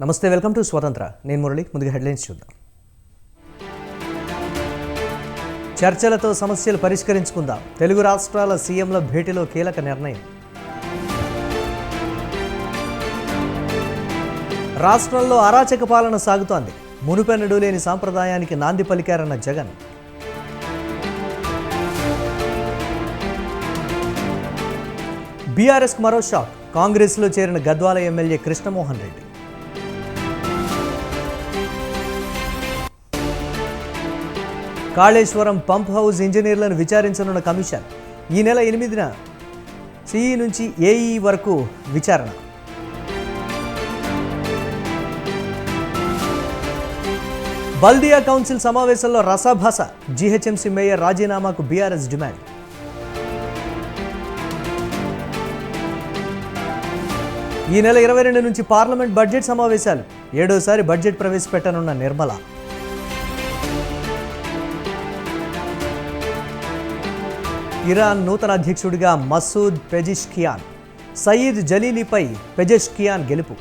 నమస్తే, welcome to స్వతంత్ర. నేను మురళి. ముందుగా హెడ్లైన్స్ చూద్దాం. చర్చలతో సమస్యలు పరిష్కరించుకుందాం. తెలుగు రాష్ట్రాల సీఎంల భేటీలో కీలక నిర్ణయం. రాష్ట్రంలో అరాచక పాలన సాగుతోంది. మునుపెన్నడూ లేని సాంప్రదాయానికి నాంది పలికారన్న జగన్. బీఆర్ఎస్కు మరో షాక్. కాంగ్రెస్లో చేరిన Gadwal MLA Krishnamohan Reddy. Kaleshwaram pump house ఇంజనీర్లను విచారించనున్న కమిషన్. ఈ నెల 8న సిఈ నుంచి ఏఈ వరకు విచారణ. బల్దియా కౌన్సిల్ సమావేశంలో రసాభాస. జీహెచ్ఎంసీ మేయర్ రాజీనామాకు బీఆర్ఎస్ డిమాండ్. ఈ నెల 22 నుంచి పార్లమెంట్ బడ్జెట్ సమావేశాలు. 7వసారి బడ్జెట్ ప్రవేశపెట్టనున్న నిర్మల. ఇరాన్ నూతన అధ్యక్షుడిగా మసూద్ పెజిష్కియాన్. సయీద్ జలీలీపై పెజెష్కియాన్ గెలుపు.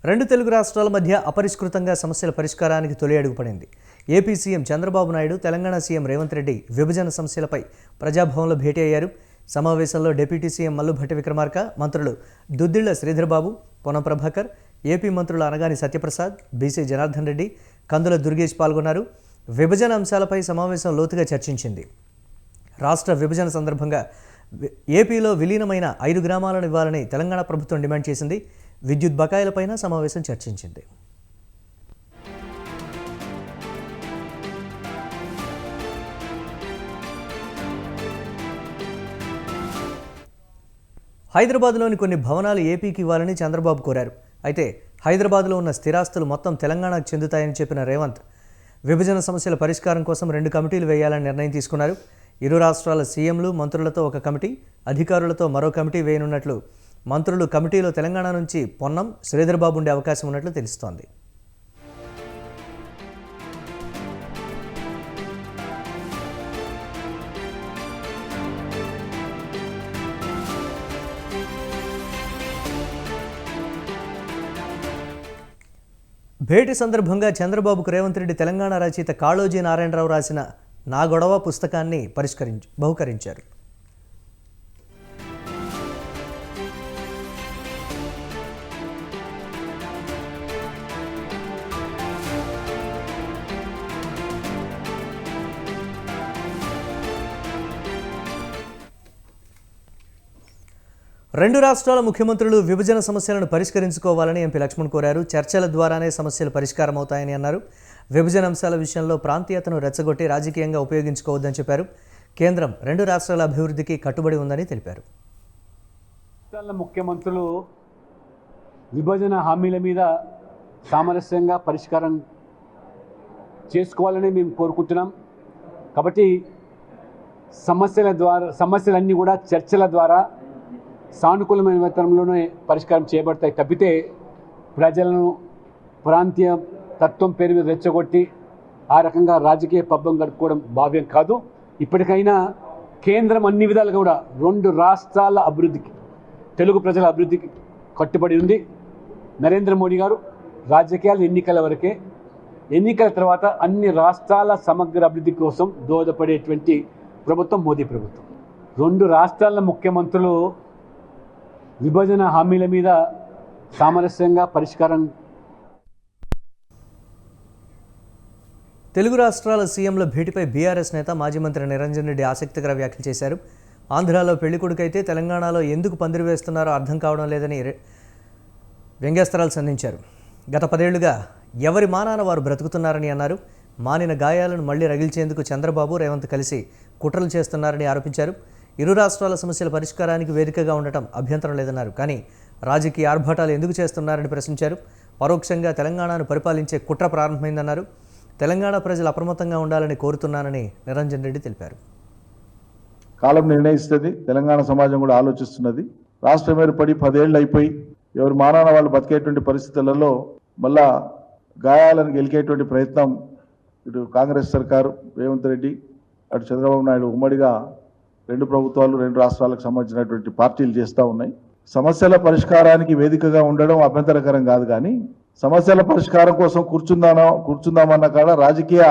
రెండు తెలుగు రాష్ట్రాల మధ్య అపరిష్కృతంగా సమస్యల పరిష్కారానికి తొలి అడుగు పడింది. AP CM Chandrababu Naidu, Telangana CM Revanth Reddy విభజన సమస్యలపై ప్రజాభవన్లో భేటీ అయ్యారు. సమావేశంలో డిప్యూటీ సీఎం మల్లుభట్టి విక్రమార్క, మంత్రులు దుద్దిళ్ల శ్రీధర్బాబు, పొన్నం ప్రభాకర్, ఏపీ మంత్రులు అనగాని సత్యప్రసాద్, బీసీ జనార్దన్ రెడ్డి, కందుల దుర్గేష్ పాల్గొన్నారు. విభజన అంశాలపై సమావేశం లోతుగా చర్చించింది. రాష్ట్ర విభజన సందర్భంగా ఏపీలో విలీనమైన 5 గ్రామాలను ఇవ్వాలని తెలంగాణ ప్రభుత్వం డిమాండ్ చేసింది. విద్యుత్ బకాయిలపైన సమావేశం చర్చించింది. హైదరాబాద్లోని కొన్ని భవనాలు ఏపీకి ఇవ్వాలని చంద్రబాబు కోరారు. అయితే హైదరాబాద్లో ఉన్న స్థిరాస్తులు మొత్తం తెలంగాణకు చెందుతాయని చెప్పిన రేవంత్ విభజన సమస్యల పరిష్కారం కోసం 2 కమిటీలు వేయాలని నిర్ణయం తీసుకున్నారు. ఇరు రాష్ట్రాల సీఎంలు, మంత్రులతో ఒక కమిటీ, అధికారులతో మరో కమిటీ వేయనున్నట్లు, మంత్రులు కమిటీలో తెలంగాణ నుంచి పొన్నం, శ్రీధర్బాబు ఉండే అవకాశం ఉన్నట్లు తెలుస్తోంది. భేటీ సందర్భంగా చంద్రబాబుకు రేవంత్ రెడ్డి తెలంగాణ రచయిత కాళోజీ నారాయణరావు రాసిన నా గొడవ పుస్తకాన్ని బహుకరించారు. రెండు రాష్ట్రాల ముఖ్యమంత్రులు విభజన సమస్యలను పరిష్కరించుకోవాలని ఎంపీ లక్ష్మణ్ కోరారు. చర్చల ద్వారానే సమస్యలు పరిష్కారం అవుతాయని అన్నారు. విభజన అంశాల విషయంలో ప్రాంతీయతను రెచ్చగొట్టి రాజకీయంగా ఉపయోగించుకోవద్దని చెప్పారు. కేంద్రం 2 రాష్ట్రాల అభివృద్ధికి కట్టుబడి ఉందని తెలిపారు. ముఖ్యమంత్రులు విభజన హామీల మీద సామరస్యంగా పరిష్కారం చేసుకోవాలని మేము కోరుకుంటున్నాం. కాబట్టి సమస్యలన్నీ కూడా చర్చల ద్వారా సానుకూలమైన విధానంలోనే పరిష్కారం చేయబడతాయి తప్పితే ప్రజలను ప్రాంతీయ తత్వం పేరు మీద రెచ్చగొట్టి ఆ రకంగా రాజకీయ పబ్బం గడుపుకోవడం భావ్యం కాదు. ఇప్పటికైనా కేంద్రం అన్ని విధాలుగా కూడా 2 రాష్ట్రాల అభివృద్ధికి, తెలుగు ప్రజల అభివృద్ధికి కట్టుబడి ఉంది. నరేంద్ర మోడీ గారు రాజకీయాలు ఎన్నికల వరకే, ఎన్నికల తర్వాత అన్ని రాష్ట్రాల సమగ్ర అభివృద్ధి కోసం దోహదపడేటువంటి ప్రభుత్వం మోదీ ప్రభుత్వం. 2 రాష్ట్రాల ముఖ్యమంత్రులు విభజన హామీల మీద సామరస్యంగా పరిష్కారం. తెలుగు రాష్ట్రాల సీఎంల భేటీపై బీఆర్ఎస్ నేత మాజీ మంత్రి నిరంజన్ రెడ్డి ఆసక్తికర వ్యాఖ్యలు చేశారు. ఆంధ్రాలో పెళ్లికొడుకైతే తెలంగాణలో ఎందుకు పందిరి వేస్తున్నారో అర్థం కావడం లేదని వ్యంగ్యాస్త్రాలు సంధించారు. గత 10 ఏళ్లుగా ఎవరి మానాన వారు బ్రతుకుతున్నారని అన్నారు. మానిన గాయాలను మళ్లీ రగిల్చేందుకు చంద్రబాబు, రేవంత్ కలిసి కుట్రలు చేస్తున్నారని ఆరోపించారు. ఇరు రాష్ట్రాల సమస్యల పరిష్కారానికి వేదికగా ఉండటం అభ్యంతరం లేదన్నారు. కానీ రాజకీయ ఆర్భాటాలు ఎందుకు చేస్తున్నారని ప్రశ్నించారు. పరోక్షంగా తెలంగాణను పరిపాలించే కుట్ర ప్రారంభమైందన్నారు. తెలంగాణ ప్రజలు అప్రమత్తంగా ఉండాలని కోరుతున్నానని నిరంజన్ రెడ్డి తెలిపారు. కాలం నిర్ణయిస్తుంది. తెలంగాణ సమాజం కూడా ఆలోచిస్తున్నది. రాష్ట్రం ఏర్పడి 10 ఏళ్ళు అయిపోయి ఎవరు మానాన వాళ్ళు బతికేటువంటి పరిస్థితులలో మళ్ళా గాయాలను గెలికేటువంటి ప్రయత్నం ఇటు కాంగ్రెస్ సర్కారు రేవంత్ రెడ్డి అటు చంద్రబాబు నాయుడు ఉమ్మడిగా 2 ప్రభుత్వాలు 2 రాష్ట్రాలకు సంబంధించినటువంటి పార్టీలు చేస్తూ ఉన్నాయి. సమస్యల పరిష్కారానికి వేదికగా ఉండడం అభ్యంతరకరం కాదు, కానీ సమస్యల పరిష్కారం కోసం కూర్చుందామన్న కాడ రాజకీయ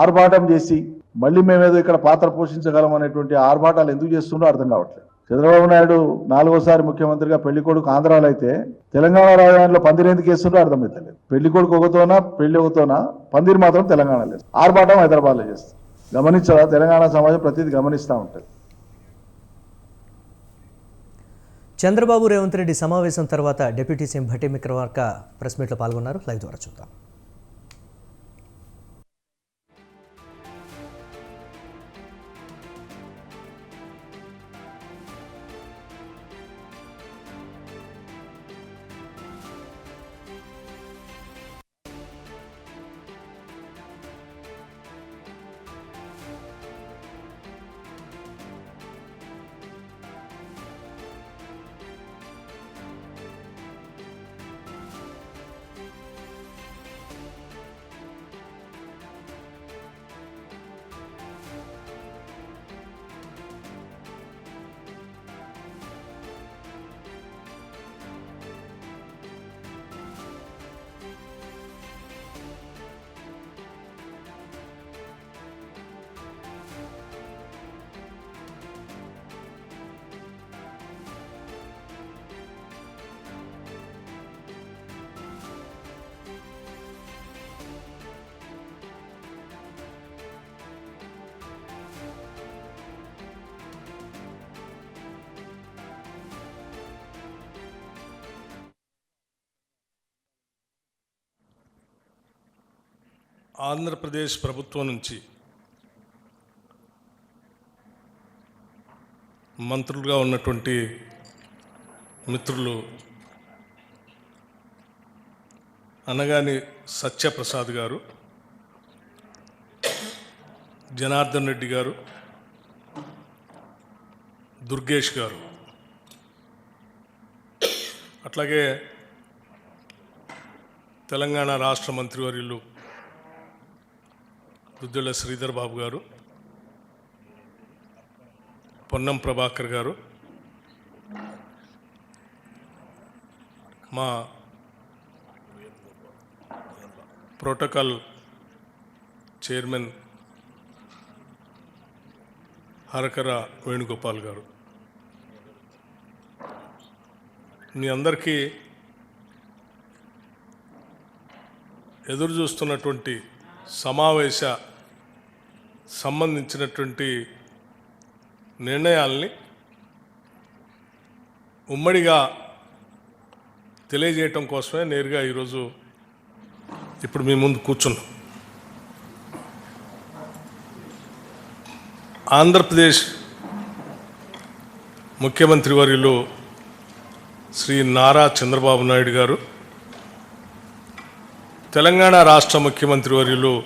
ఆర్భాటం చేసి మళ్ళీ మేమేదో ఇక్కడ పాత్ర పోషించగలం అనేటువంటి ఆర్భాటాలు ఎందుకు చేస్తుండో అర్థం కావట్లేదు. చంద్రబాబు నాయుడు 4వసారి ముఖ్యమంత్రిగా పెళ్లి కొడుకు ఆంధ్రాలో అయితే తెలంగాణ రాజధానిలో పందిరి ఎందుకు వేస్తుండో అర్థమవుతలేదు. పెళ్లి కొడుకు ఒకతోనా పెళ్లి ఒకతోనా, పందిరి మాత్రం తెలంగాణలో లేదు. ఆర్భాటం హైదరాబాద్లో చేస్తారు. గమనించాలా? తెలంగాణ సమాజం ప్రతిదీ గమనిస్తూ ఉంటుంది. చంద్రబాబు రేవంత్ రెడ్డి సమావేశం తర్వాత deputy CM Bhatti Vikramarka press మీట్లో పాల్గొన్నారు. లైవ్ ద్వారా చూద్దాం. ఆంధ్రప్రదేశ్ ప్రభుత్వం నుంచి మంత్రులుగా ఉన్నటువంటి మిత్రులు అనగాని సత్యప్రసాద్ గారు, జనార్దన్ రెడ్డి గారు, దుర్గేష్ గారు, అట్లాగే తెలంగాణ రాష్ట్ర మంత్రివర్యులు దుద్దుల శ్రీధర్ బాబు గారు, పొన్నం ప్రభాకర్ గారు, మా ప్రోటోకాల్ చైర్మన్ హరకర వేణుగోపాల్ గారు, మీ అందరికీ ఎదురు చూస్తున్నటువంటి సమావేశ సంబంధించినటువంటి నిర్ణయాల్ని ఉమ్మడిగా తెలియజేయటం కోసమే నేరుగా ఈరోజు ఇప్పుడు మీ ముందు కూర్చున్నాం. ఆంధ్రప్రదేశ్ ముఖ్యమంత్రి వర్యులు శ్రీ నారా చంద్రబాబు నాయుడు గారు, తెలంగాణ రాష్ట్ర ముఖ్యమంత్రి వర్యులు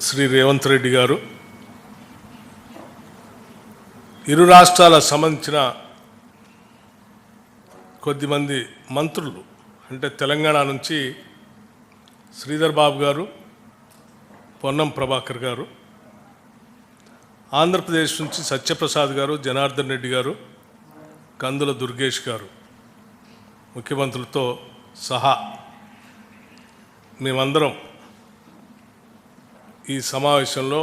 శ్రీ రేవంత్ రెడ్డి గారు, ఇరు రాష్ట్రాలకు సంబంధించిన కొద్దిమంది మంత్రులు, అంటే తెలంగాణ నుంచి శ్రీధర్ బాబు గారు, పొన్నం ప్రభాకర్ గారు, ఆంధ్రప్రదేశ్ నుంచి సత్యప్రసాద్ గారు, జనార్దన్ రెడ్డి గారు, కందుల దుర్గేష్ గారు, ముఖ్యమంత్రులతో సహా మేమందరం ఈ సమావేశంలో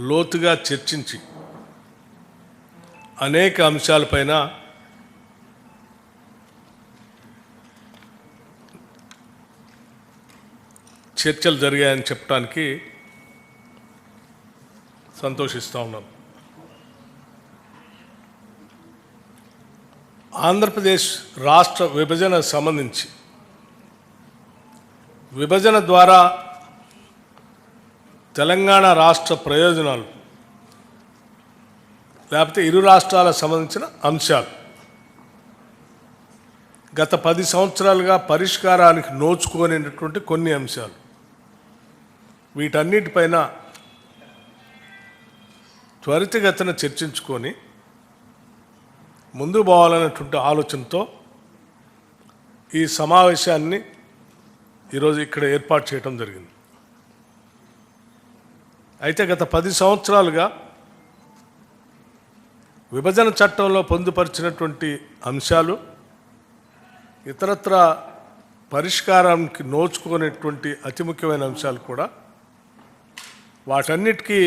లోతుగా చర్చించి అనేక అంశాలపైన చర్చలు జరిగాయని చెప్పడానికి సంతోషిస్తూ ఉన్నాను. ఆంధ్రప్రదేశ్ రాష్ట్ర విభజన సంబంధించి విభజన ద్వారా తెలంగాణ రాష్ట్ర ప్రయోజనాలు లేకపోతే ఇరు రాష్ట్రాలకు సంబంధించిన అంశాలు గత 10 సంవత్సరాలుగా పరిష్కారానికి నోచుకోనేటటువంటి కొన్ని అంశాలు, వీటన్నిటిపైన త్వరితగతిన చర్చించుకొని ముందు పోవాలనేటువంటి ఆలోచనతో ఈ సమావేశాన్ని ఈరోజు ఇక్కడ ఏర్పాటు చేయడం జరిగింది. అయితే గత 10 సంవత్సరాలుగా విభజన చట్టంలో పొందుపరిచినటువంటి అంశాలు ఇతరత్ర పరిష్కారానికి నోచుకునేటువంటి అతి ముఖ్యమైన అంశాలు కూడా వాటన్నిటికీ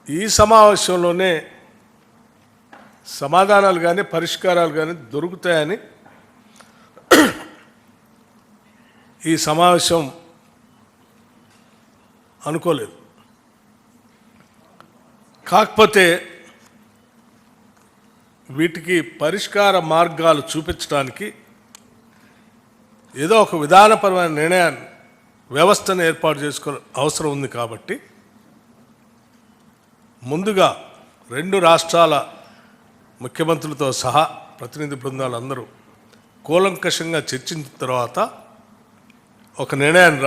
ఈ సమావేశంలోనే సమాధానాలు కానీ పరిష్కారాలు కానీ దొరుకుతాయని ఈ సమావేశం అనుకోలేదు. కాకపోతే వీటికి పరిష్కార మార్గాలు చూపించడానికి ఏదో ఒక విధానపరమైన నిర్ణయాన్ని వ్యవస్థను ఏర్పాటు చేసుకో అవసరం ఉంది. కాబట్టి ముందుగా 2 రాష్ట్రాల ముఖ్యమంత్రులతో సహా ప్రతినిధి బృందాలు అందరూ కూలంకషంగా చర్చించిన తర్వాత ఒక నిర్ణయాన్ని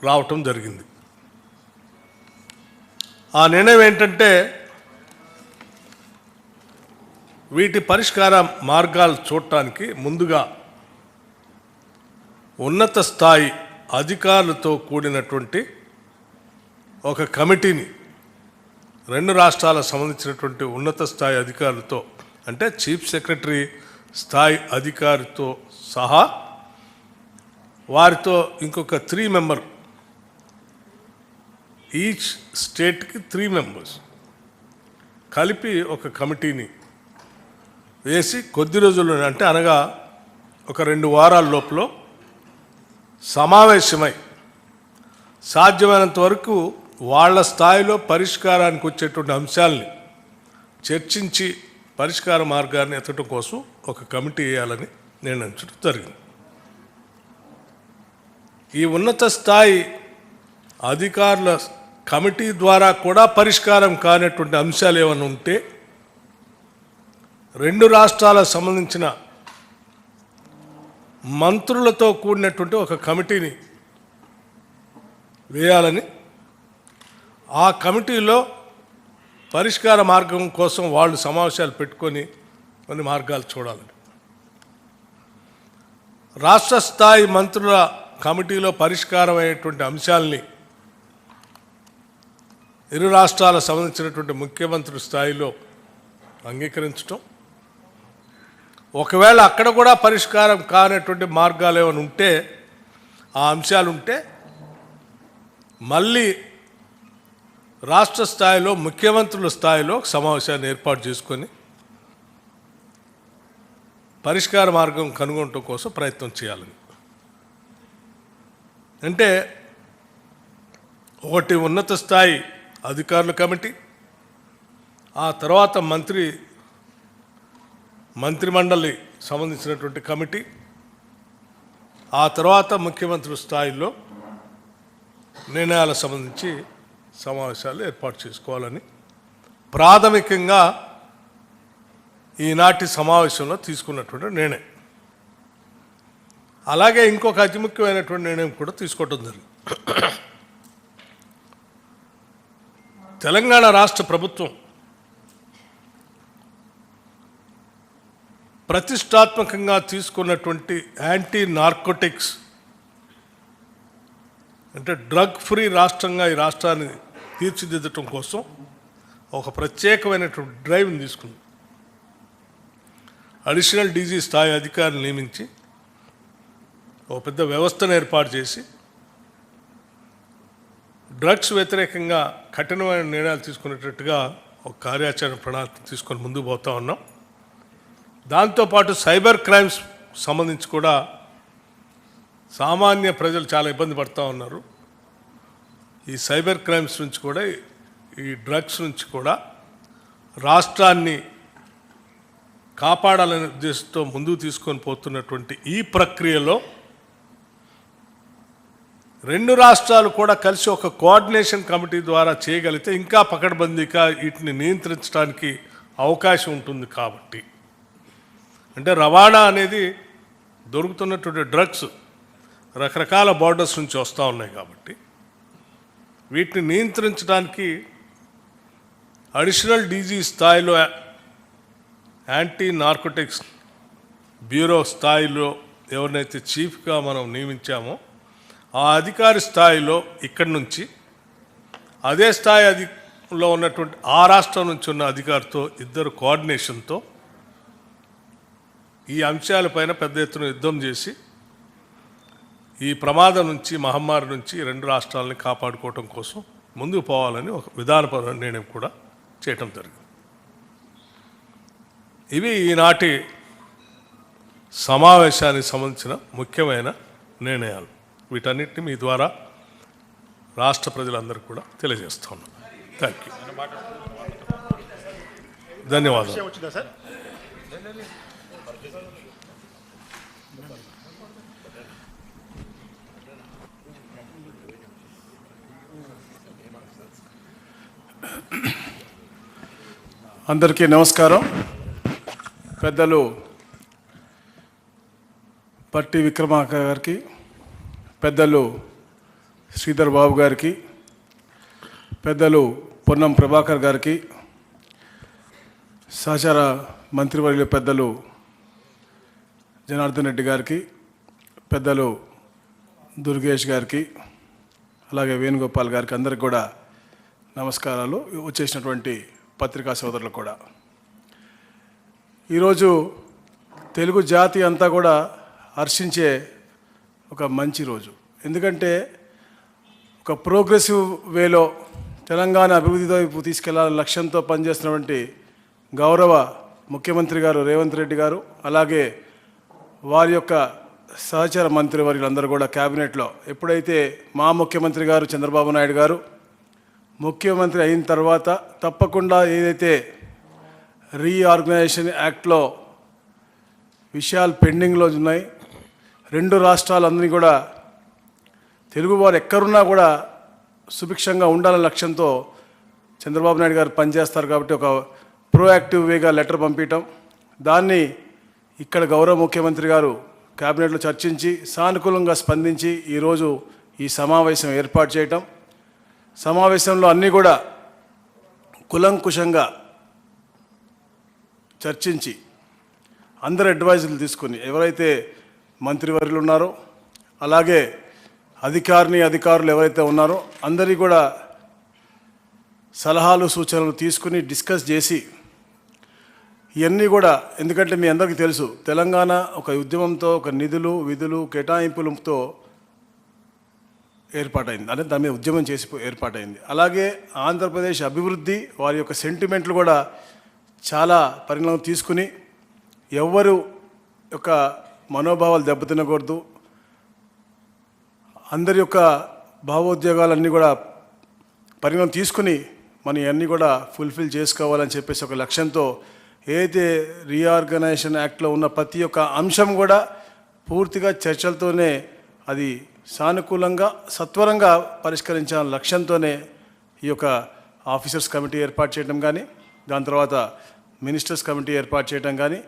రావటం జరిగింది. ఆ నిర్ణయం ఏంటంటే వీటి పరిష్కార మార్గాలు చూడటానికి ముందుగా ఉన్నత స్థాయి అధికారులతో కూడినటువంటి ఒక కమిటీని 2 రాష్ట్రాలకు సంబంధించినటువంటి ఉన్నత స్థాయి అధికారులతో, అంటే చీఫ్ సెక్రటరీ స్థాయి అధికారితో సహా వారితో ఇంకొక 3 మెంబర్, ఈచ్ స్టేట్కి 3 మెంబర్స్ కలిపి ఒక కమిటీని వేసి కొద్ది రోజుల్లో, అంటే అనగా ఒక 2 వారాల లోపల సమావేశమై సాధ్యమైనంత వరకు వాళ్ళ స్థాయిలో పరిష్కారానికి వచ్చేటువంటి అంశాలని చర్చించి పరిష్కార మార్గాన్ని ఎత్తడం కోసం ఒక కమిటీ వేయాలని నిర్ణయించడం జరిగింది. ఈ ఉన్నత స్థాయి అధికారుల కమిటీ ద్వారా కూడా పరిష్కారం కానటువంటి అంశాలు ఏమైనా ఉంటే 2 రాష్ట్రాలకు సంబంధించిన మంత్రులతో కూడినటువంటి ఒక కమిటీని వేయాలని, ఆ కమిటీలో పరిష్కార మార్గం కోసం వాళ్ళు సమావేశాలు పెట్టుకొని కొన్ని మార్గాలు చూడాలని, రాష్ట్ర స్థాయి మంత్రుల కమిటీలో పరిష్కారం అయ్యేటువంటి అంశాలని 2 రాష్ట్రాలకు సంబంధించినటువంటి ముఖ్యమంత్రి స్థాయిలో అంగీకరించడం, ఒకవేళ అక్కడ కూడా పరిష్కారం కానటువంటి మార్గాలు ఏమైనా ఉంటే, ఆ అంశాలు ఉంటే మళ్ళీ రాష్ట్ర స్థాయిలో ముఖ్యమంత్రుల స్థాయిలో సమావేశాన్ని ఏర్పాటు చేసుకొని పరిష్కార మార్గం కనుగొనడం కోసం ప్రయత్నం చేయాలని. అంటే ఒకటి ఉన్నత స్థాయి అధికారుల కమిటీ, ఆ తర్వాత మంత్రిమండలి సంబంధించినటువంటి కమిటీ, ఆ తర్వాత ముఖ్యమంత్రి స్థాయిలో నిర్ణయాలకు సంబంధించి సమావేశాలు ఏర్పాటు చేసుకోవాలని ప్రాథమికంగా ఈనాటి సమావేశంలో తీసుకున్నటువంటి నిర్ణయం. అలాగే ఇంకొక అతి ముఖ్యమైనటువంటి నిర్ణయం కూడా తీసుకోవడం జరిగింది. తెలంగాణ రాష్ట్ర ప్రభుత్వం ప్రతిష్టాత్మకంగా తీసుకున్నటువంటి యాంటీ నార్కోటిక్స్, అంటే డ్రగ్ ఫ్రీ రాష్ట్రంగా ఈ రాష్ట్రాన్ని తీర్చిదిద్దటం కోసం ఒక ప్రత్యేకమైనటువంటి డ్రైవ్ని తీసుకుంది. అడిషనల్ డీజీ స్థాయి అధికారిని నియమించి ఒక పెద్ద వ్యవస్థను ఏర్పాటు చేసి డ్రగ్స్ వ్యతిరేకంగా కఠినమైన నిర్ణయాలు తీసుకునేటట్టుగా ఒక కార్యాచరణ ప్రణాళిక తీసుకొని ముందుకు పోతా ఉన్నాం. దాంతోపాటు సైబర్ క్రైమ్స్ సంబంధించి కూడా సామాన్య ప్రజలు చాలా ఇబ్బంది పడుతూ ఉన్నారు. ఈ సైబర్ క్రైమ్స్ నుంచి కూడా, ఈ డ్రగ్స్ నుంచి కూడా రాష్ట్రాన్ని కాపాడాలనే ఉద్దేశంతో ముందుకు తీసుకొని పోతున్నటువంటి ఈ ప్రక్రియలో 2 రాష్ట్రాలు కూడా కలిసి ఒక కోఆర్డినేషన్ కమిటీ ద్వారా చేయగలిగితే ఇంకా పకడ్బందీగా వీటిని నియంత్రించడానికి అవకాశం ఉంటుంది. కాబట్టి అంటే రవాణా అనేది దొరుకుతున్నటువంటి డ్రగ్స్ రకరకాల బార్డర్స్ నుంచి వస్తూ ఉన్నాయి. కాబట్టి వీటిని నియంత్రించడానికి అడిషనల్ డీజీ స్థాయిలో యాంటీ నార్కోటిక్స్ బ్యూరో స్థాయిలో ఎవరినైతే చీఫ్గా మనం నియమించామో ఆ అధికారి స్థాయిలో ఇక్కడి నుంచి అదే స్థాయిలో ఉన్నటువంటి ఆ రాష్ట్రం నుంచి ఉన్న అధికారితో ఇద్దరు కోఆర్డినేషన్తో ఈ అంశాలపైన పెద్ద ఎత్తున యుద్ధం చేసి ఈ ప్రమాదం నుంచి మహమ్మారి నుంచి రెండు రాష్ట్రాలని కాపాడుకోవటం కోసం ముందుకు పోవాలని ఒక విధానపరమైన నిర్ణయం కూడా చేయటం జరిగింది. ఇవి ఈనాటి సమావేశానికి సంబంధించిన ముఖ్యమైన నిర్ణయాలు. వీటన్నిటిని మీ ద్వారా రాష్ట్ర ప్రజలందరికీ కూడా తెలియజేస్తున్నాను. Thank you. ధన్యవాదాలు. అందరికీ నమస్కారం. పెద్దలు పట్టి విక్రమార్క గారికి, పెద్దలు శ్రీధర్ బాబు గారికి, పెద్దలు పొన్నం ప్రభాకర్ గారికి, సహచార మంత్రివర్యులు పెద్దలు జనార్దన్ రెడ్డి గారికి, పెద్దలు దుర్గేష్ గారికి, అలాగే వేణుగోపాల్ గారికి అందరికి కూడా నమస్కారాలు. వచ్చేసినటువంటి పత్రికా సోదరులకు కూడా. ఈరోజు తెలుగు జాతి అంతా కూడా హర్షించే ఒక మంచి రోజు. ఎందుకంటే ఒక ప్రోగ్రెసివ్ వేలో తెలంగాణ అభివృద్ధి వైపు తీసుకెళ్లాలని లక్ష్యంతో పనిచేస్తున్నటువంటి గౌరవ ముఖ్యమంత్రి గారు రేవంత్ రెడ్డి గారు, అలాగే వారి యొక్క సహచర మంత్రివర్యులందరూ కూడా క్యాబినెట్లో ఎప్పుడైతే మా ముఖ్యమంత్రి గారు చంద్రబాబు నాయుడు గారు ముఖ్యమంత్రి అయిన తర్వాత తప్పకుండా ఏదైతే రీఆర్గనైజేషన్ యాక్ట్లో విషయాలు పెండింగ్లో ఉన్నాయి, రెండు రాష్ట్రాలందరినీ కూడా తెలుగువారు ఎక్కడున్నా కూడా సుభిక్షంగా ఉండాలనే లక్ష్యంతో చంద్రబాబు నాయుడు గారు పనిచేస్తారు. కాబట్టి ఒక ప్రోయాక్టివ్ వేగా లెటర్ పంపించటం, దాన్ని ఇక్కడ గౌరవ ముఖ్యమంత్రి గారు క్యాబినెట్లో చర్చించి సానుకూలంగా స్పందించి ఈరోజు ఈ సమావేశం ఏర్పాటు చేయటం. సమావేశంలో అన్నీ కూడా కులంకుశంగా చర్చించి అందరు అడ్వైజులు తీసుకొని ఎవరైతే మంత్రివర్యులు ఉన్నారో అలాగే అధికారులు ఎవరైతే ఉన్నారో అందరి కూడా సలహాలు సూచనలు తీసుకుని డిస్కస్ చేసి ఇవన్నీ కూడా, ఎందుకంటే మీ అందరికీ తెలుసు తెలంగాణ ఒక ఉద్యమంతో ఒక నిధులు విధులు కేటాయింపులతో ఏర్పాటైంది, అంటే దాని మీద ఉద్యమం చేసి ఏర్పాటైంది. అలాగే ఆంధ్రప్రదేశ్ అభివృద్ధి వారి యొక్క సెంటిమెంట్లు కూడా చాలా పరిణామం తీసుకుని ఎవ్వరు యొక్క మనోభావాలు దెబ్బతినకూడదు, అందరి యొక్క భావోద్వేగాలన్నీ కూడా పరిణామం తీసుకుని మనం ఇవన్నీ కూడా ఫుల్ఫిల్ చేసుకోవాలని చెప్పేసి ఒక లక్ష్యంతో ఏదైతే రీఆర్గనైజేషన్ యాక్ట్లో ఉన్న ప్రతి ఒక్క అంశం కూడా పూర్తిగా చర్చలతోనే అది సానుకూలంగా సత్వరంగా పరిష్కరించాలనే లక్ష్యంతోనే ఈ యొక్క ఆఫీసర్స్ కమిటీ ఏర్పాటు చేయడం కానీ, దాని తర్వాత మినిస్టర్స్ కమిటీ ఏర్పాటు చేయడం కానీ,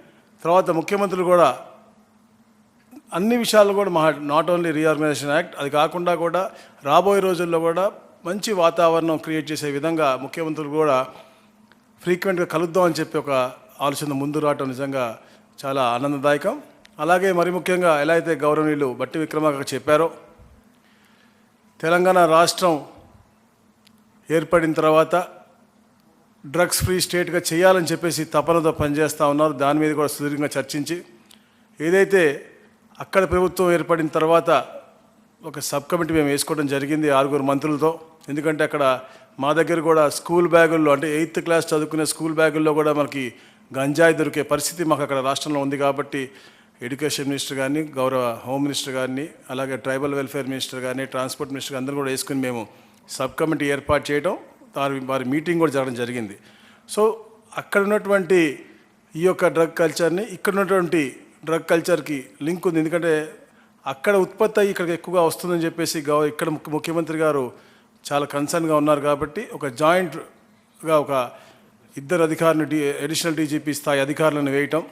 తర్వాత ముఖ్యమంత్రులు కూడా అన్ని విషయాలు కూడా నాట్ ఓన్లీ రీఆర్గనైజేషన్ యాక్ట్, అది కాకుండా కూడా రాబోయే రోజుల్లో కూడా మంచి వాతావరణం క్రియేట్ చేసే విధంగా ముఖ్యమంత్రులు కూడా ఫ్రీక్వెంట్గా కలుద్దామని చెప్పి ఒక ఆలోచన ముందు రావటం నిజంగా చాలా ఆనందదాయకం. అలాగే మరి ముఖ్యంగా ఎలా అయితే గౌరవనీయులు బట్టి విక్రమార్క చెప్పారో, తెలంగాణ రాష్ట్రం ఏర్పడిన తర్వాత డ్రగ్స్ ఫ్రీ స్టేట్గా చేయాలని చెప్పేసి తపనతో పనిచేస్తూ ఉన్నారు. దాని మీద కూడా సుదీర్ఘంగా చర్చించి ఏదైతే అక్కడ ప్రభుత్వం ఏర్పడిన తర్వాత ఒక సబ్ కమిటీ మేము వేసుకోవడం జరిగింది 6 మంత్రులతో. ఎందుకంటే అక్కడ మా దగ్గర కూడా స్కూల్ బ్యాగుల్లో, అంటే 8th క్లాస్ చదువుకునే స్కూల్ బ్యాగుల్లో కూడా మనకి గంజాయి దొరికే పరిస్థితి మాకు అక్కడ రాష్ట్రంలో ఉంది. కాబట్టి ఎడ్యుకేషన్ మినిస్టర్ కానీ, గౌరవ హోమ్ మినిస్టర్ కానీ, అలాగే ట్రైబల్ వెల్ఫేర్ మినిస్టర్ కానీ, ట్రాన్స్పోర్ట్ మినిస్టర్ అందరూ కూడా వేసుకుని మేము సబ్ కమిటీ ఏర్పాటు చేయడం, వారి మీటింగ్ కూడా జరగడం జరిగింది. సో అక్కడ ఉన్నటువంటి ఈ యొక్క డ్రగ్ కల్చర్ని ఇక్కడ ఉన్నటువంటి డ్రగ్ కల్చర్కి లింక్ ఉంది. ఎందుకంటే అక్కడ ఉత్పత్తి అయ్యి ఇక్కడికి ఎక్కువగా వస్తుందని చెప్పేసి ఇక్కడ ముఖ్యమంత్రి గారు చాలా కన్సర్న్గా ఉన్నారు. కాబట్టి ఒక జాయింట్గా ఒక 2 అధికారులను అడిషనల్ డీజీపీ స్థాయి అధికారులను వేయటం,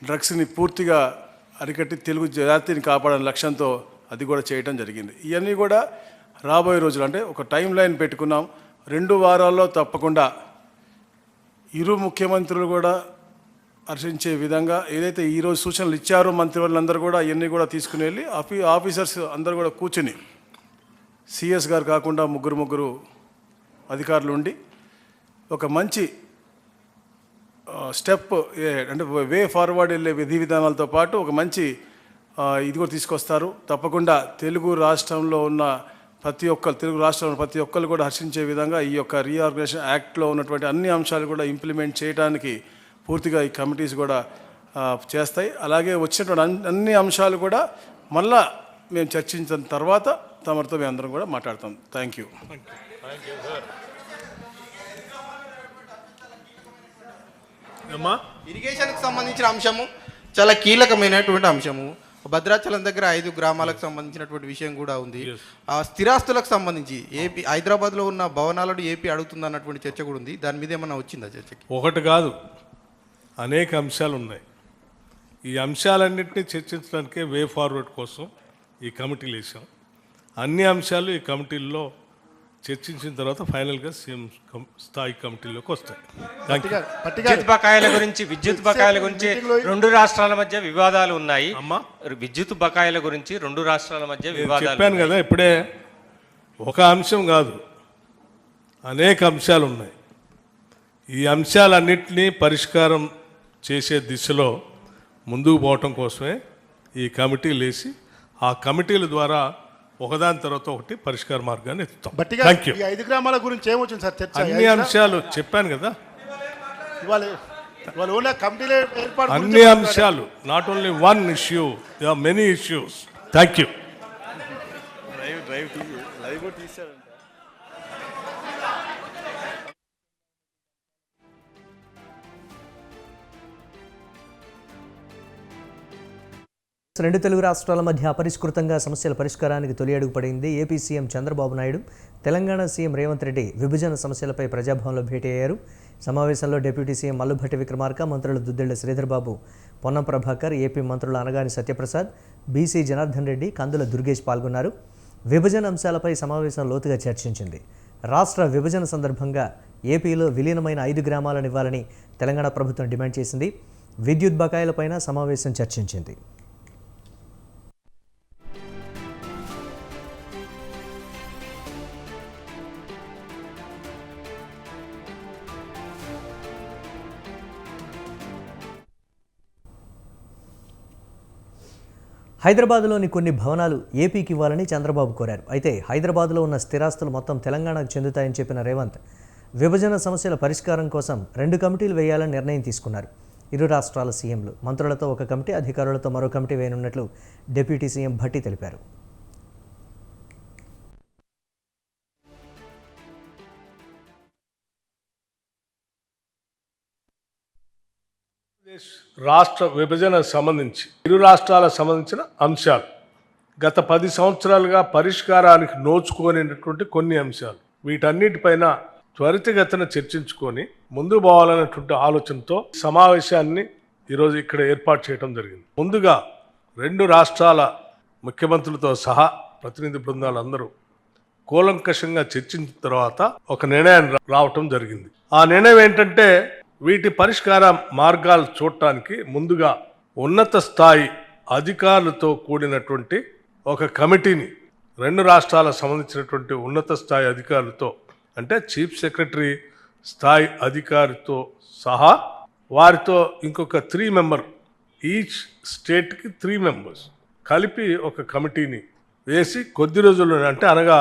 డ్రగ్స్ని పూర్తిగా అరికట్టి తెలుగు జాతిని కాపాడాలనే లక్ష్యంతో అది కూడా చేయటం జరిగింది. ఇవన్నీ కూడా రాబోయే రోజులు అంటే ఒక టైం లైన్ పెట్టుకున్నాం. 2 వారాల్లో తప్పకుండా ఇరు ముఖ్యమంత్రులు కూడా హర్షించే విధంగా ఏదైతే ఈరోజు సూచనలు ఇచ్చారో మంత్రివర్యులందరూ కూడా ఇవన్నీ కూడా తీసుకుని వెళ్ళి ఆఫీసర్స్ అందరూ కూడా కూర్చుని సిఎస్ గారు కాకుండా ముగ్గురు అధికారులు ఉండి ఒక మంచి స్టెప్ అంటే వే ఫార్వర్డ్ వెళ్ళే విధి విధానాలతో పాటు ఒక మంచి ఇది కూడా తీసుకొస్తారు. తప్పకుండా తెలుగు రాష్ట్రంలో ఉన్న ప్రతి ఒక్కరు కూడా హర్షించే విధంగా ఈ యొక్క రీఆర్గనైజేషన్ యాక్ట్లో ఉన్నటువంటి అన్ని అంశాలు కూడా ఇంప్లిమెంట్ చేయడానికి పూర్తిగా ఈ కమిటీస్ కూడా చేస్తాయి. అలాగే వచ్చినటువంటి అన్ని అంశాలు కూడా మళ్ళా మేము చర్చించిన తర్వాత తమరితో మేము అందరం కూడా మాట్లాడతాం. Thank you. ఇరిగేషన్కి సంబంధించిన అంశము చాలా కీలకమైనటువంటి అంశము. భద్రాచలం దగ్గర 5 గ్రామాలకు సంబంధించినటువంటి విషయం కూడా ఉంది. ఆ స్థిరాస్తులకు సంబంధించి ఏపీ హైదరాబాద్లో ఉన్న భవనాలను ఏపీ అడుగుతుంది అన్నటువంటి చర్చ కూడా ఉంది. దాని మీద ఏమన్నా వచ్చిందా చర్చకి? ఒకటి కాదు, అనేక అంశాలు ఉన్నాయి. ఈ అంశాలన్నింటినీ చర్చించడానికే వే ఫార్వర్డ్ కోసం ఈ కమిటీలు వేసాం. అన్ని అంశాలు ఈ కమిటీల్లో చర్చించిన తర్వాత ఫైనల్గా సీఎం స్థాయి కమిటీలోకి వస్తాయి. విద్యుత్ బకాయిల గురించి 2 రాష్ట్రాల మధ్య వివాదాలు ఉన్నాయి. విద్యుత్ బకాయిల గురించి 2 రాష్ట్రాల మధ్య వివాదాలు చెప్పాను కదా ఇప్పుడే. ఒక అంశం కాదు, అనేక అంశాలు ఉన్నాయి. ఈ అంశాలన్నింటినీ పరిష్కారం చేసే దిశలో ముందుకు పోవటం కోసమే ఈ కమిటీలు వేసి ఆ కమిటీల ద్వారా ఒకదాని తర్వాత ఒకటి పరిష్కార మార్గాన్ని ఎత్తుతాం. Thank you. 5 గ్రామాల గురించి ఏమొచ్చింది సార్ చర్చ? అన్ని అంశాలు చెప్పాను కదా, అన్ని అంశాలు. Not only one issue, there are many issues. Thank you. రెండు తెలుగు రాష్ట్రాల మధ్య అపరిష్కృతంగా సమస్యల పరిష్కారానికి తొలి అడుగు పడింది. AP CM Chandrababu Naidu Telangana CM Revanth Reddy విభజన సమస్యలపై ప్రజాభవన్లో భేటీ అయ్యారు. సమావేశంలో డిప్యూటీ సీఎం మల్లుభట్టి విక్రమార్క, మంత్రులు దుద్దిళ్ల శ్రీధర్బాబు, పొన్నం ప్రభాకర్, ఏపీ మంత్రులు అనగాని సత్యప్రసాద్, బీసీ జనార్దన్ రెడ్డి, కందుల దుర్గేష్ పాల్గొన్నారు. విభజన అంశాలపై సమావేశం లోతుగా చర్చించింది. రాష్ట్ర విభజన సందర్భంగా ఏపీలో విలీనమైన 5 గ్రామాలను ఇవ్వాలని తెలంగాణ ప్రభుత్వం డిమాండ్ చేసింది. విద్యుత్ బకాయిలపైన సమావేశం చర్చించింది. హైదరాబాద్లోని కొన్ని భవనాలు ఏపీకి ఇవ్వాలని చంద్రబాబు కోరారు. అయితే హైదరాబాద్లో ఉన్న స్థిరాస్తులు మొత్తం తెలంగాణకు చెందుతాయని చెప్పిన రేవంత్ విభజన సమస్యల పరిష్కారం కోసం 2 కమిటీలు వేయాలని నిర్ణయం తీసుకున్నారు. ఇరు రాష్ట్రాల సీఎంలు, మంత్రులతో ఒక కమిటీ, అధికారులతో మరో కమిటీ వేయనున్నట్లు డిప్యూటీ సీఎం భట్టి తెలిపారు. రాష్ట్ర విభజన సంబంధించి ఇరు రాష్ట్రాలకు సంబంధించిన అంశాలు గత 10 సంవత్సరాలుగా పరిష్కారానికి నోచుకోనినటువంటి కొన్ని అంశాలు, వీటన్నిటిపైన త్వరితగతిన చర్చించుకొని ముందు పోవాలనేటువంటి ఆలోచనతో సమావేశాన్ని ఈరోజు ఇక్కడ ఏర్పాటు చేయడం జరిగింది. ముందుగా 2 రాష్ట్రాల ముఖ్యమంత్రులతో సహా ప్రతినిధి బృందాలు అందరూ కూలంకషంగా చర్చించిన తర్వాత ఒక నిర్ణయం రావటం జరిగింది. ఆ నిర్ణయం ఏంటంటే, వీటి పరిష్కార మార్గాలు చూడటానికి ముందుగా ఉన్నత స్థాయి అధికారులతో కూడినటువంటి ఒక కమిటీని 2 రాష్ట్రాలకు సంబంధించినటువంటి ఉన్నత స్థాయి అధికారులతో, అంటే చీఫ్ సెక్రటరీ స్థాయి అధికారితో సహా వారితో ఇంకొక 3 మెంబర్, ఈచ్ స్టేట్కి 3 మెంబర్స్ కలిపి ఒక కమిటీని వేసి కొద్ది రోజుల్లో, అంటే అనగా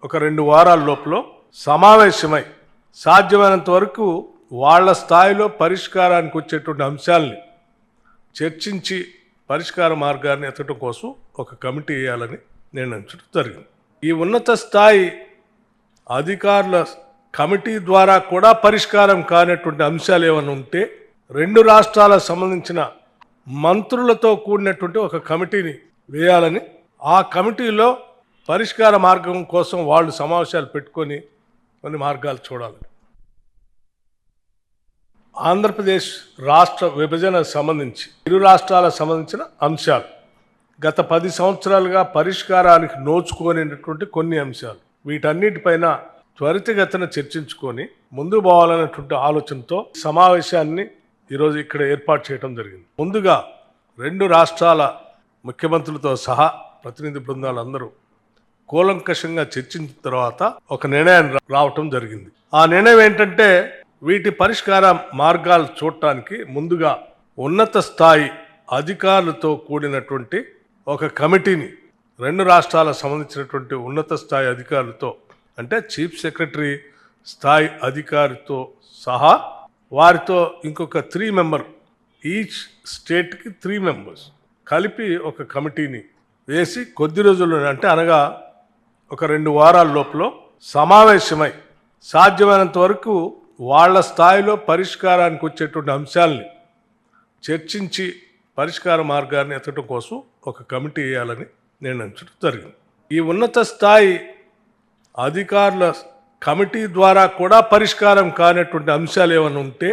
ఒక 2 వారాల లోపల సమావేశమై సాధ్యమైనంత వరకు వాళ్ళ స్థాయిలో పరిష్కారానికి వచ్చేటువంటి అంశాలని చర్చించి పరిష్కార మార్గాన్ని ఎత్తడం కోసం ఒక కమిటీ వేయాలని నిర్ణయించడం జరిగింది. ఈ ఉన్నత స్థాయి అధికారుల కమిటీ ద్వారా కూడా పరిష్కారం కానటువంటి అంశాలు ఏమైనా ఉంటే 2 రాష్ట్రాలకు సంబంధించిన మంత్రులతో కూడినటువంటి ఒక కమిటీని వేయాలని, ఆ కమిటీలో పరిష్కార మార్గం కోసం వాళ్ళు సమావేశాలు పెట్టుకొని కొన్ని మార్గాలు చూడాలి. ఆంధ్రప్రదేశ్ రాష్ట్ర విభజనకు సంబంధించి ఇరు రాష్ట్రాలకు సంబంధించిన అంశాలు గత 10 సంవత్సరాలుగా పరిష్కారానికి నోచుకోలేనటువంటి కొన్ని అంశాలు, వీటన్నిటిపైన త్వరితగతిన చర్చించుకొని ముందు పోవాలనేటువంటి ఆలోచనతో సమావేశాన్ని ఈరోజు ఇక్కడ ఏర్పాటు చేయడం జరిగింది. ముందుగా 2 రాష్ట్రాల ముఖ్యమంత్రులతో సహా ప్రతినిధి బృందాలు అందరూ కూలంకషంగా చర్చించిన తర్వాత ఒక నిర్ణయం రావటం జరిగింది. ఆ నిర్ణయం ఏంటంటే, వీటి పరిష్కార మార్గాలు చూడటానికి ముందుగా ఉన్నత స్థాయి అధికారులతో కూడినటువంటి ఒక కమిటీని 2 రాష్ట్రాలకు సంబంధించినటువంటి ఉన్నత స్థాయి అధికారులతో, అంటే చీఫ్ సెక్రటరీ స్థాయి అధికారితో సహా వారితో ఇంకొక 3 మెంబర్, ఈచ్ స్టేట్కి 3 మెంబర్స్ కలిపి ఒక కమిటీని వేసి కొద్ది రోజుల్లో, అంటే అనగా ఒక 2 వారాల లోపల సమావేశమై సాధ్యమైనంత వరకు వాళ్ళ స్థాయిలో పరిష్కారానికి వచ్చేటువంటి అంశాలని చర్చించి పరిష్కార మార్గాన్ని ఎత్తడం కోసం ఒక కమిటీ వేయాలని నిర్ణయించడం జరిగింది. ఈ ఉన్నత స్థాయి అధికారుల కమిటీ ద్వారా కూడా పరిష్కారం కానటువంటి అంశాలు ఏమైనా ఉంటే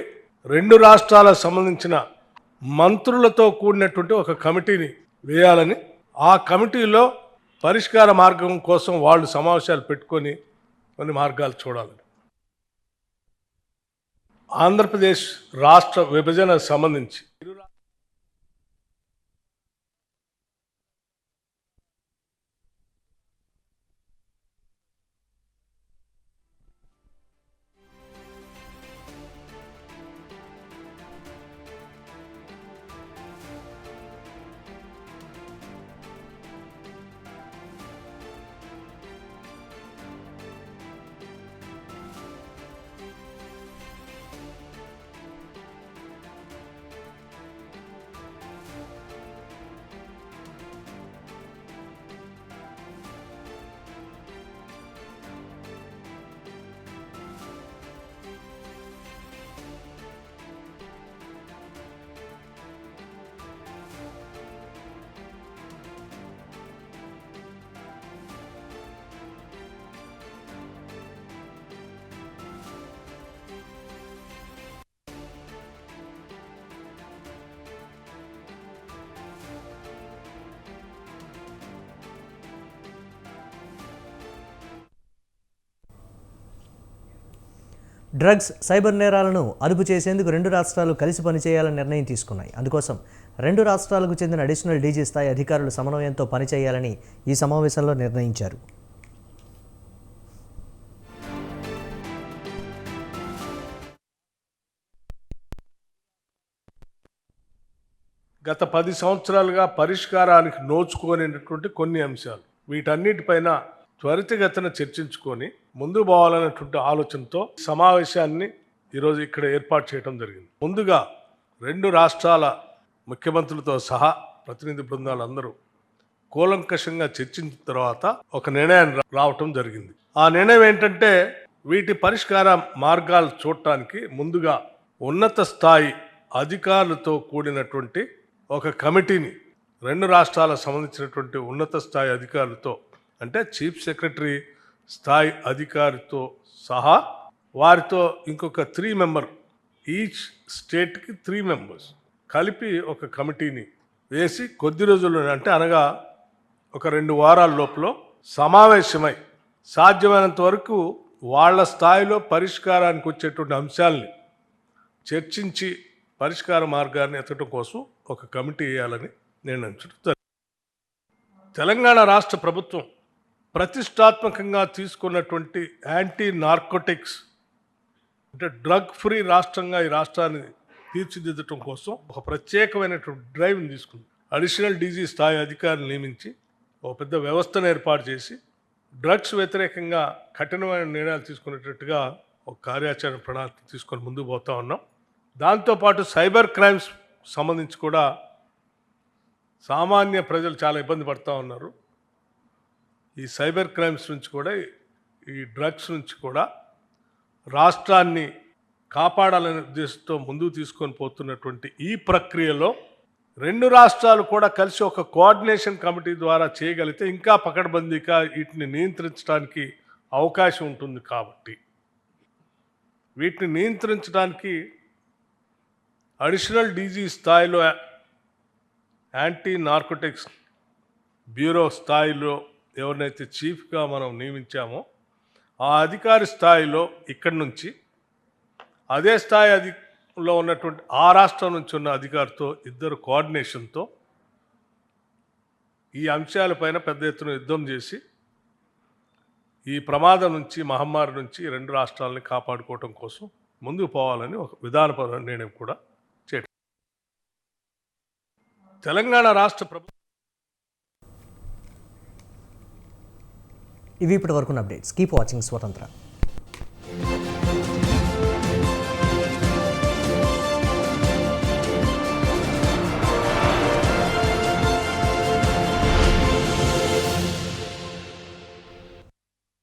2 రాష్ట్రాలకు సంబంధించిన మంత్రులతో కూడినటువంటి ఒక కమిటీని వేయాలని, ఆ కమిటీలో పరిష్కార మార్గం కోసం వాళ్ళు సమావేశాలు పెట్టుకొని కొన్ని మార్గాలు చూడాలని. ఆంధ్రప్రదేశ్ రాష్ట్ర విభజనకు సంబంధించి డ్రగ్స్, సైబర్ నేరాలను అదుపు చేసేందుకు 2 రాష్ట్రాలు కలిసి పనిచేయాలని నిర్ణయం తీసుకున్నాయి. అందుకోసం 2 రాష్ట్రాలకు చెందిన అడిషనల్ డీజీ స్థాయి అధికారులు సమన్వయంతో పనిచేయాలని ఈ సమావేశంలో నిర్ణయించారు. గత 10 సంవత్సరాలుగా పరిష్కారానికి నోచుకోలేనటువంటి కొన్ని అంశాలు, వీటన్నిటిపైన త్వరితగతిన చర్చించుకొని ముందు పోవాలనేటువంటి ఆలోచనతో సమావేశాన్ని ఈరోజు ఇక్కడ ఏర్పాటు చేయడం జరిగింది. ముందుగా 2 రాష్ట్రాల ముఖ్యమంత్రులతో సహా ప్రతినిధి బృందాలు అందరూ కూలంకషంగా చర్చించిన తర్వాత ఒక నిర్ణయం రావటం జరిగింది. ఆ నిర్ణయం ఏంటంటే, వీటి పరిష్కార మార్గాలు చూడటానికి ముందుగా ఉన్నత స్థాయి అధికారులతో కూడినటువంటి ఒక కమిటీని 2 రాష్ట్రాలకు సంబంధించినటువంటి ఉన్నత స్థాయి అధికారులతో, అంటే చీఫ్ సెక్రటరీ స్థాయి అధికారితో సహా వారితో ఇంకొక 3 మెంబర్, ఈచ్ స్టేట్కి 3 మెంబర్స్ కలిపి ఒక కమిటీని వేసి కొద్ది రోజుల్లో, అంటే అనగా ఒక 2 వారాల లోపల సమావేశమై సాధ్యమైనంత వరకు వాళ్ళ స్థాయిలో పరిష్కారానికి వచ్చేటువంటి అంశాలని చర్చించి పరిష్కార మార్గాన్ని ఎత్తడం కోసం ఒక కమిటీ వేయాలని నిర్ణయించడం జరిగింది. తెలంగాణ రాష్ట్ర ప్రభుత్వం ప్రతిష్టాత్మకంగా తీసుకున్నటువంటి యాంటీ నార్కోటిక్స్, అంటే డ్రగ్ ఫ్రీ రాష్ట్రంగా ఈ రాష్ట్రాన్ని తీర్చిదిద్దటం కోసం ఒక ప్రత్యేకమైనటువంటి డ్రైవ్ని తీసుకుంది. అడిషనల్ డీజీ స్థాయి అధికారులు నియమించి ఒక పెద్ద వ్యవస్థను ఏర్పాటు చేసి డ్రగ్స్ వ్యతిరేకంగా కఠినమైన నిర్ణయాలు తీసుకునేటట్టుగా ఒక కార్యాచరణ ప్రణాళిక తీసుకొని ముందుకు పోతా ఉన్నాం. దాంతోపాటు సైబర్ క్రైమ్స్ సంబంధించి కూడా సామాన్య ప్రజలు చాలా ఇబ్బంది పడుతూ ఉన్నారు. ఈ సైబర్ క్రైమ్స్ నుంచి కూడా, ఈ డ్రగ్స్ నుంచి కూడా రాష్ట్రాన్ని కాపాడాలనే ఉద్దేశంతో ముందుకు తీసుకొని పోతున్నటువంటి ఈ ప్రక్రియలో 2 రాష్ట్రాలు కూడా కలిసి ఒక కోఆర్డినేషన్ కమిటీ ద్వారా చేయగలిగితే ఇంకా పకడ్బందీగా వీటిని నియంత్రించడానికి అవకాశం ఉంటుంది. కాబట్టి వీటిని నియంత్రించడానికి అడిషనల్ డీజీ స్థాయిలో యాంటీ నార్కోటిక్స్ బ్యూరో స్థాయిలో ఎవరినైతే చీఫ్గా మనం నియమించామో ఆ అధికారి స్థాయిలో ఇక్కడి నుంచి అదే స్థాయిలో ఉన్నటువంటి ఆ రాష్ట్రం నుంచి ఉన్న అధికారితో ఇద్దరు కోఆర్డినేషన్తో ఈ అంశాలపైన పెద్ద ఎత్తున యుద్ధం చేసి ఈ ప్రమాదం నుంచి మహమ్మారి నుంచి రెండు రాష్ట్రాలని కాపాడుకోవటం కోసం ముందుకు పోవాలని ఒక విధానపరమైన నిర్ణయం కూడా చేయడం. తెలంగాణ రాష్ట్ర ప్రభుత్వం ఇవి ఇప్పటి వరకు అప్డేట్స్. కీప్ వాచింగ్ స్వతంత్ర.